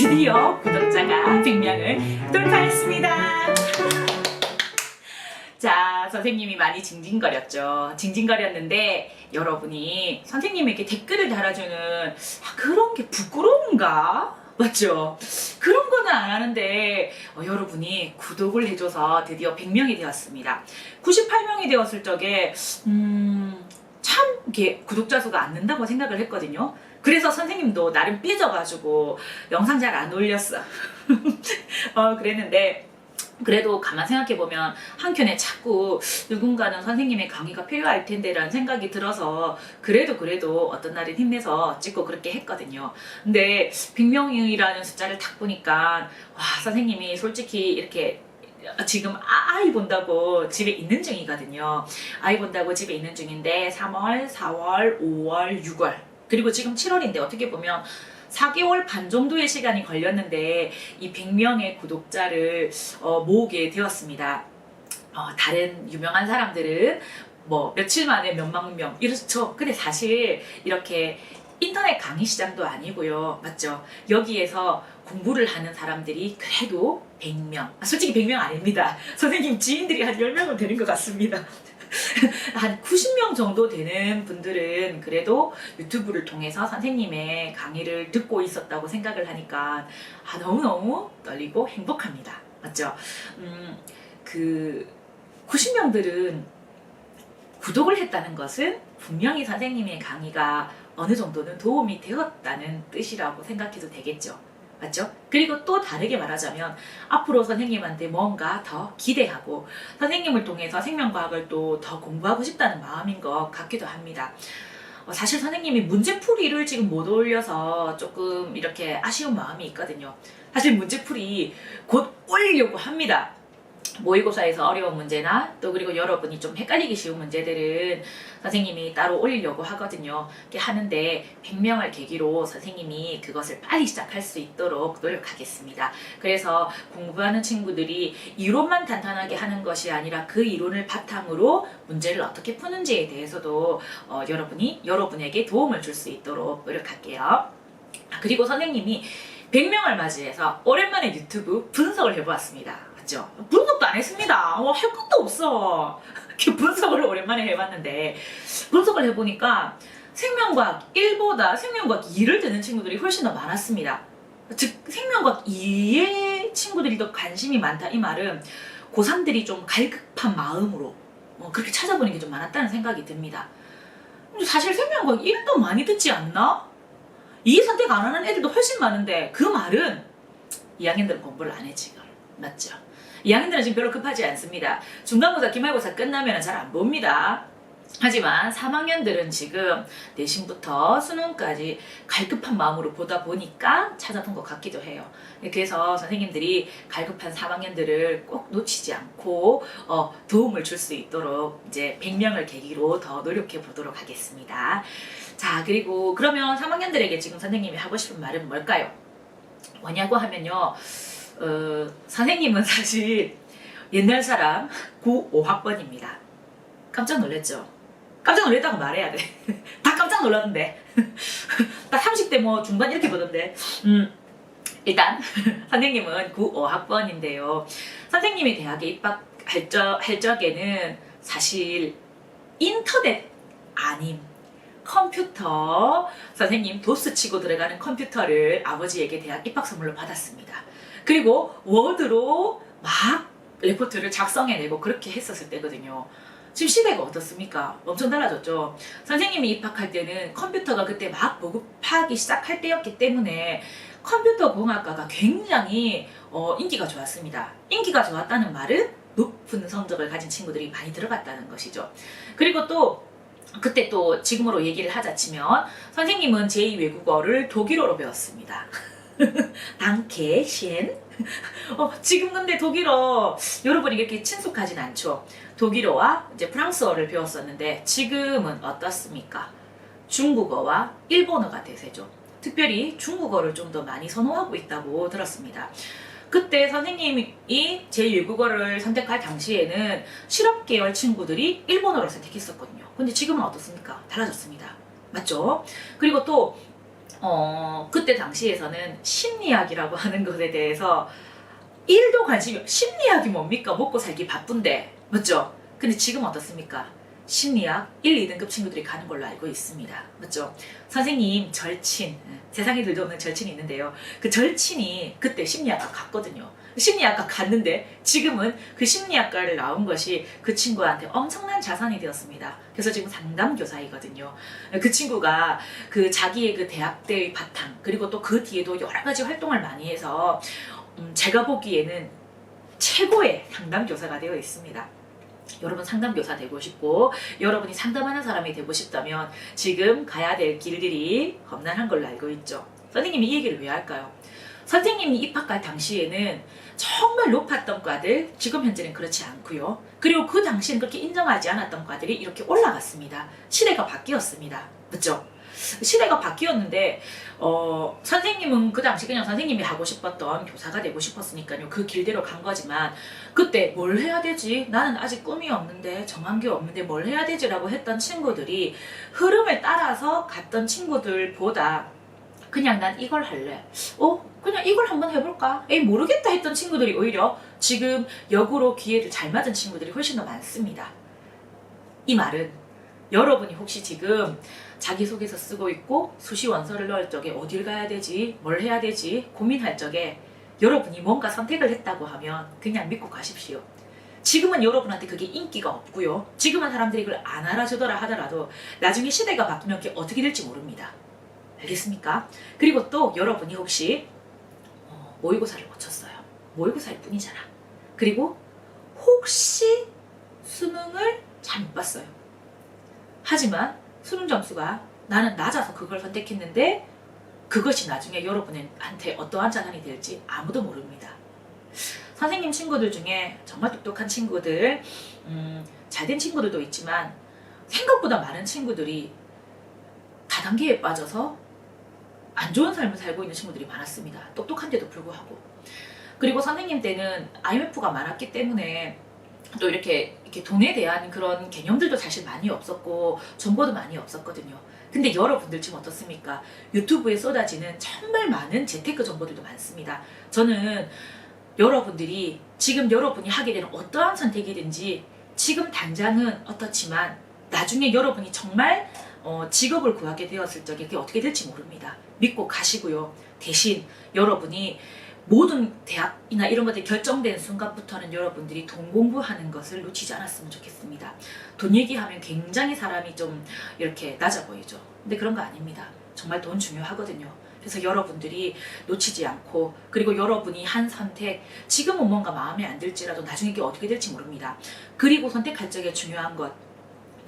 드디어 구독자가 100명을 돌파했습니다. 자, 선생님이 많이 징징거렸죠. 징징거렸는데 여러분이 선생님에게 댓글을 달아주는 그런 게 부끄러운가? 맞죠? 그런 거는 안 하는데 여러분이 구독을 해줘서 드디어 100명이 되었습니다. 98명이 되었을 적에 참 이게 구독자 수가 안 는다고 생각을 했거든요. 그래서 선생님도 나름 삐져가지고 영상 잘 안 올렸어. 그랬는데 그래도 가만 생각해보면 한켠에 자꾸 누군가는 선생님의 강의가 필요할 텐데 라는 생각이 들어서 그래도 어떤 날은 힘내서 찍고 그렇게 했거든요. 근데 100명이라는 숫자를 딱 보니까 와, 선생님이 솔직히 이렇게 지금 아이 본다고 집에 있는 중이거든요. 아이 본다고 집에 있는 중인데 3월, 4월, 5월, 6월 그리고 지금 7월인데 어떻게 보면 4개월 반 정도의 시간이 걸렸는데 이 100명의 구독자를 모으게 되었습니다. 다른 유명한 사람들은 뭐 며칠 만에 몇만 명 이렇죠. 근데 사실 이렇게 인터넷 강의 시장도 아니고요. 맞죠? 여기에서 공부를 하는 사람들이 그래도 100명. 솔직히 100명 아닙니다. 선생님 지인들이 한 10명은 되는 것 같습니다. 한 90명 정도 되는 분들은 그래도 유튜브를 통해서 선생님의 강의를 듣고 있었다고 생각을 하니까 너무너무 떨리고 행복합니다. 맞죠? 그 90명들은 구독을 했다는 것은 분명히 선생님의 강의가 어느 정도는 도움이 되었다는 뜻이라고 생각해도 되겠죠. 맞죠? 그리고 또 다르게 말하자면 앞으로 선생님한테 뭔가 더 기대하고 선생님을 통해서 생명과학을 또 더 공부하고 싶다는 마음인 것 같기도 합니다. 사실 선생님이 문제풀이를 지금 못 올려서 조금 이렇게 아쉬운 마음이 있거든요. 사실 문제풀이 곧 올리려고 합니다. 모의고사에서 어려운 문제나 또 그리고 여러분이 좀 헷갈리기 쉬운 문제들은 선생님이 따로 올리려고 하거든요. 이렇게 하는데 100명을 계기로 선생님이 그것을 빨리 시작할 수 있도록 노력하겠습니다. 그래서 공부하는 친구들이 이론만 단단하게 하는 것이 아니라 그 이론을 바탕으로 문제를 어떻게 푸는지에 대해서도 여러분에게 도움을 줄 수 있도록 노력할게요. 그리고 선생님이 100명을 맞이해서 오랜만에 유튜브 분석을 해보았습니다. 분석도 안 했습니다. 할 것도 없어. 분석을 오랜만에 해봤는데 분석을 해보니까 생명과학 1보다 생명과학 2를 듣는 친구들이 훨씬 더 많았습니다. 즉 생명과학 2의 친구들이 더 관심이 많다 이 말은 고3들이 좀 갈급한 마음으로 그렇게 찾아보는 게 좀 많았다는 생각이 듭니다. 근데 사실 생명과학 1도 많이 듣지 않나? 2 선택 안 하는 애들도 훨씬 많은데 그 말은 2학년들은 공부를 안 해 지금. 맞죠? 2학년들은 지금 별로 급하지 않습니다. 중간고사, 기말고사 끝나면 잘 안 봅니다. 하지만 3학년들은 지금 내신부터 수능까지 갈급한 마음으로 보다 보니까 찾아본 것 같기도 해요. 그래서 선생님들이 갈급한 3학년들을 꼭 놓치지 않고 도움을 줄 수 있도록 이제 100명을 계기로 더 노력해 보도록 하겠습니다. 자, 그리고 그러면 3학년들에게 지금 선생님이 하고 싶은 말은 뭘까요? 뭐냐고 하면요. 선생님은 사실 옛날 사람 95학번입니다. 깜짝 놀랐죠? 깜짝 놀랐다고 말해야 돼. 다 깜짝 놀랐는데. 딱 30대 뭐 중반 이렇게 보던데. 일단 선생님은 95학번인데요. 선생님이 대학에 입학할 적에는 사실 인터넷 아님 컴퓨터 선생님 도스 치고 들어가는 컴퓨터를 아버지에게 대학 입학 선물로 받았습니다. 그리고 워드로 막 레포트를 작성해내고 그렇게 했었을 때거든요. 지금 시대가 어떻습니까? 엄청 달라졌죠. 선생님이 입학할 때는 컴퓨터가 그때 막 보급하기 시작할 때였기 때문에 컴퓨터 공학과가 굉장히 인기가 좋았습니다. 인기가 좋았다는 말은 높은 성적을 가진 친구들이 많이 들어갔다는 것이죠. 그리고 또 그때 또 지금으로 얘기를 하자 치면 선생님은 제2외국어를 독일어로 배웠습니다. 단케, 셴. 지금 근데 독일어 여러분이 이렇게 친숙하진 않죠. 독일어와 이제 프랑스어를 배웠었는데 지금은 어떻습니까? 중국어와 일본어가 대세죠. 특별히 중국어를 좀 더 많이 선호하고 있다고 들었습니다. 그때 선생님이 제2외국어를 선택할 당시에는 실업 계열 친구들이 일본어를 선택했었거든요. 근데 지금은 어떻습니까? 달라졌습니다. 맞죠? 그리고 또 그때 당시에서는 심리학이라고 하는 것에 대해서 1도 관심이, 심리학이 뭡니까? 먹고 살기 바쁜데, 맞죠? 근데 지금 어떻습니까? 심리학 1, 2등급 친구들이 가는 걸로 알고 있습니다. 맞죠? 선생님 절친, 세상에 들도 없는 절친이 있는데요. 그 절친이 그때 심리학과 갔거든요. 심리학과 갔는데 지금은 그 심리학과를 나온 것이 그 친구한테 엄청난 자산이 되었습니다. 그래서 지금 상담교사이거든요. 그 친구가 그 자기의 그 대학 때의 바탕, 그리고 또 그 뒤에도 여러 가지 활동을 많이 해서 제가 보기에는 최고의 상담교사가 되어 있습니다. 여러분 상담교사 되고 싶고 여러분이 상담하는 사람이 되고 싶다면 지금 가야 될 길들이 험난한 걸로 알고 있죠. 선생님이 이 얘기를 왜 할까요? 선생님이 입학할 당시에는 정말 높았던 과들, 지금 현재는 그렇지 않고요. 그리고 그 당시에는 그렇게 인정하지 않았던 과들이 이렇게 올라갔습니다. 시대가 바뀌었습니다. 그렇죠? 시대가 바뀌었는데 선생님은 그 당시 그냥 선생님이 하고 싶었던 교사가 되고 싶었으니까요. 그 길대로 간 거지만 그때 뭘 해야 되지? 나는 아직 꿈이 없는데 정한 게 없는데 뭘 해야 되지? 라고 했던 친구들이 흐름을 따라서 갔던 친구들보다 그냥 난 이걸 할래. 그냥 이걸 한번 해볼까? 에이 모르겠다 했던 친구들이 오히려 지금 역으로 기회를 잘 맞은 친구들이 훨씬 더 많습니다. 이 말은 여러분이 혹시 지금 자기소개서 쓰고 있고 수시원서를 넣을 적에 어딜 가야 되지? 뭘 해야 되지? 고민할 적에 여러분이 뭔가 선택을 했다고 하면 그냥 믿고 가십시오. 지금은 여러분한테 그게 인기가 없고요. 지금은 사람들이 그걸 안 알아주더라 하더라도 나중에 시대가 바뀌면 그게 어떻게 될지 모릅니다. 알겠습니까? 그리고 또 여러분이 혹시 모의고사를 거쳤어요. 모의고사일 뿐이잖아. 그리고 혹시 수능을 잘못 봤어요. 하지만 수능 점수가 나는 낮아서 그걸 선택했는데 그것이 나중에 여러분한테 어떠한 자산이 될지 아무도 모릅니다. 선생님 친구들 중에 정말 똑똑한 친구들, 잘된 친구들도 있지만 생각보다 많은 친구들이 다단계에 빠져서 안 좋은 삶을 살고 있는 친구들이 많았습니다. 똑똑한데도 불구하고. 그리고 선생님 때는 IMF가 많았기 때문에 또 이렇게 돈에 대한 그런 개념들도 사실 많이 없었고 정보도 많이 없었거든요. 근데 여러분들 지금 어떻습니까? 유튜브에 쏟아지는 정말 많은 재테크 정보들도 많습니다. 저는 여러분들이 지금 여러분이 하게 되는 어떠한 선택이든지 지금 당장은 어떻지만 나중에 여러분이 정말 직업을 구하게 되었을 적에 그게 어떻게 될지 모릅니다. 믿고 가시고요. 대신 여러분이 모든 대학이나 이런 것들이 결정된 순간부터는 여러분들이 돈 공부하는 것을 놓치지 않았으면 좋겠습니다. 돈 얘기하면 굉장히 사람이 좀 이렇게 낮아 보이죠. 근데 그런 거 아닙니다. 정말 돈 중요하거든요. 그래서 여러분들이 놓치지 않고 그리고 여러분이 한 선택 지금은 뭔가 마음에 안 들지라도 나중에 이게 어떻게 될지 모릅니다. 그리고 선택할 적에 중요한 것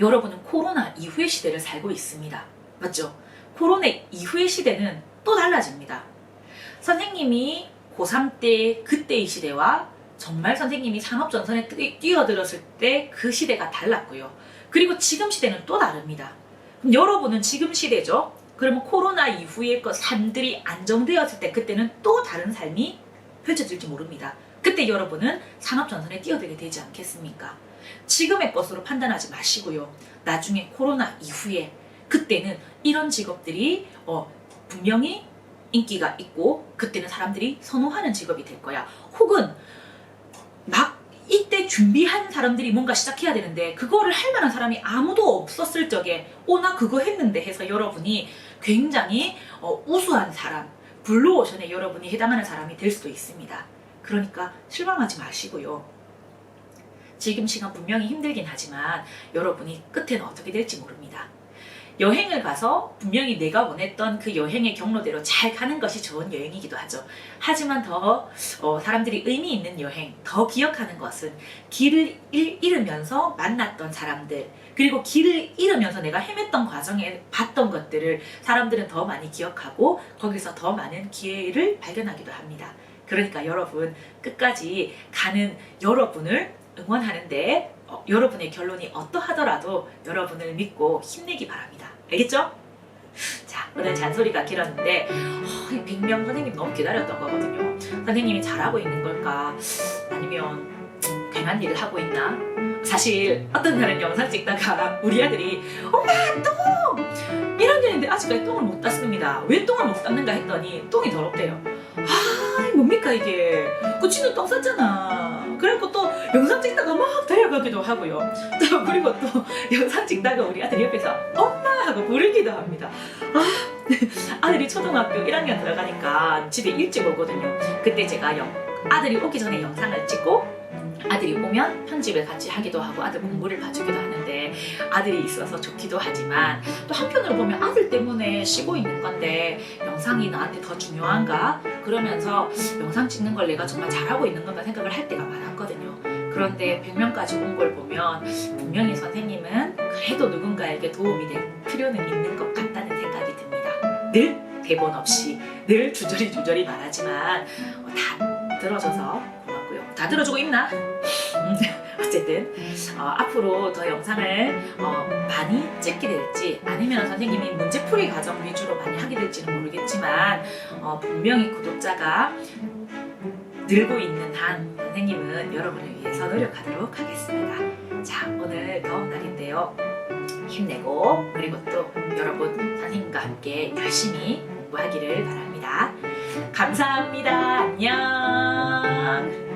여러분은 코로나 이후의 시대를 살고 있습니다. 맞죠? 코로나 이후의 시대는 또 달라집니다. 선생님이 고3 때 그때의 시대와 정말 선생님이 산업전선에 뛰어들었을 때 그 시대가 달랐고요. 그리고 지금 시대는 또 다릅니다. 그럼 여러분은 지금 시대죠. 그러면 코로나 이후의 삶들이 안정되었을 때 그때는 또 다른 삶이 펼쳐질지 모릅니다. 그때 여러분은 산업전선에 뛰어들게 되지 않겠습니까? 지금의 것으로 판단하지 마시고요. 나중에 코로나 이후에 그때는 이런 직업들이 분명히 인기가 있고 그때는 사람들이 선호하는 직업이 될 거야. 혹은 막 이때 준비한 사람들이 뭔가 시작해야 되는데 그거를 할 만한 사람이 아무도 없었을 적에 나 그거 했는데 해서 여러분이 굉장히 우수한 사람, 블루오션에 여러분이 해당하는 사람이 될 수도 있습니다. 그러니까 실망하지 마시고요. 지금 시간 분명히 힘들긴 하지만 여러분이 끝에는 어떻게 될지 모릅니다. 여행을 가서 분명히 내가 원했던 그 여행의 경로대로 잘 가는 것이 좋은 여행이기도 하죠. 하지만 더 사람들이 의미 있는 여행, 더 기억하는 것은 길을 잃으면서 만났던 사람들, 그리고 길을 잃으면서 내가 헤맸던 과정에 봤던 것들을 사람들은 더 많이 기억하고 거기서 더 많은 기회를 발견하기도 합니다. 그러니까 여러분 끝까지 가는 여러분을 응원하는데 여러분의 결론이 어떠하더라도 여러분을 믿고 힘내기 바랍니다. 알겠죠? 자, 오늘 잔소리가 길었는데 100명 선생님 너무 기다렸던 거거든요. 선생님이 잘하고 있는 걸까? 아니면 괜한 일을 하고 있나? 사실 어떤 날은 영상 찍다가 우리 아들이 엄마 똥! 1학년인데 아직까지 똥을 못 땄습니다. 왜 똥을 못 땄는가 했더니 똥이 더럽대요. 아 뭡니까 이게. 그치는 똥 쌌잖아. 그래갖고 또 영상 찍다가 막 달려가기도 하고요. 또 그리고 또 영상 찍다가 우리 아들이 옆에서 엄마 하고 부르기도 합니다. 아들이 초등학교 1학년 들어가니까 집에 일찍 오거든요. 그때 제가 아들이 오기 전에 영상을 찍고 아들이 오면 편집을 같이 하기도 하고 아들 공부를 봐주기도 하는데 아들이 있어서 좋기도 하지만 또 한편으로 보면 아들 때문에 쉬고 있는 건데 영상이 나한테 더 중요한가? 그러면서 영상 찍는 걸 내가 정말 잘하고 있는 건가 생각을 할 때가 많았거든요. 그런데 100명까지 온 걸 보면 분명히 선생님은 그래도 누군가에게 도움이 될 필요는 있는 것 같다는 생각이 듭니다. 늘 대본 없이 늘 주저리 말하지만 다 들어줘서 고맙고요. 다 들어주고 있나? 어쨌든 앞으로 더 영상을 많이 찍게 될지 아니면 선생님이 문제풀이 과정 위주로 많이 하게 될지는 모르겠지만 분명히 구독자가 늘고 있는 한 선생님은 여러분을 위해서 노력하도록 하겠습니다. 자, 오늘 더운 날인데요. 힘내고 그리고 또 여러분 선생님과 함께 열심히 공부하기를 바랍니다. 감사합니다. 안녕.